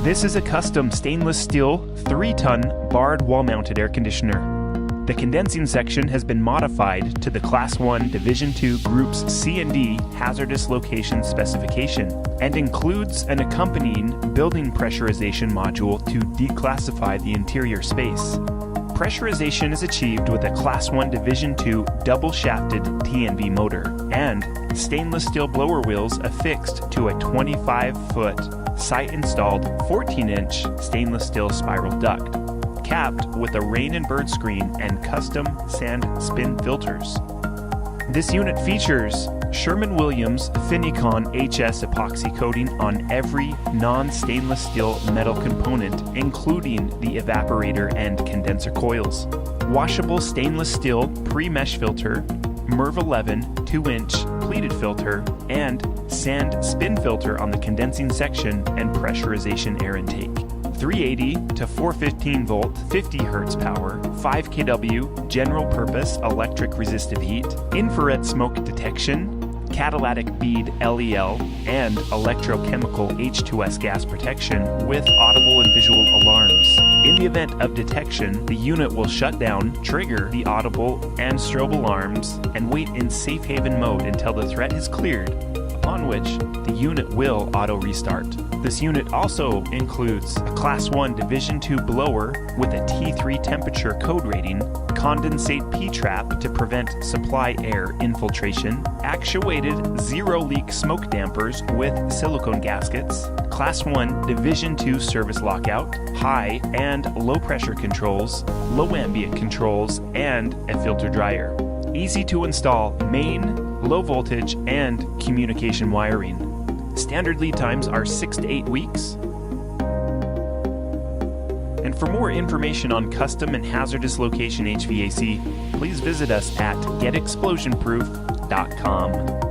This is a custom stainless steel 3-ton barred wall-mounted air conditioner. The condensing section has been modified to the Class 1 Division II Groups C and D hazardous location specification and includes an accompanying building pressurization module to declassify the interior space. Pressurization is achieved with a Class 1 Division II double-shafted TNV motor and stainless steel blower wheels affixed to a 25-foot site-installed 14-inch stainless steel spiral duct, capped with a rain and bird screen and custom sand spin filters. This unit features Sherwin-Williams Finicon HS epoxy coating on every non-stainless steel metal component, including the evaporator and condenser coils. Washable stainless steel pre-mesh filter, MERV 11 2-inch pleated filter, and sand spin filter on the condensing section and pressurization air intake. 380 to 415 volt 50 Hz power, 5 kW general purpose electric resistive heat, infrared smoke detection, catalytic bead LEL, and electrochemical H2S gas protection with audible and visual alarms. In the event of detection, the unit will shut down, trigger the audible and strobe alarms, and wait in safe haven mode until the threat is cleared, upon which the unit will auto-restart. This unit also includes a Class 1 Division II blower with a T3 temperature code rating, condensate P-trap to prevent supply air infiltration, actuated zero-leak smoke dampers with silicone gaskets, Class 1 Division II service lockout, high and low pressure controls, low ambient controls, and a filter dryer. Easy to install main, low voltage, and communication wiring. Standard lead times are 6 to 8 weeks. And for more information on custom and hazardous location HVAC, please visit us at getexplosionproof.com.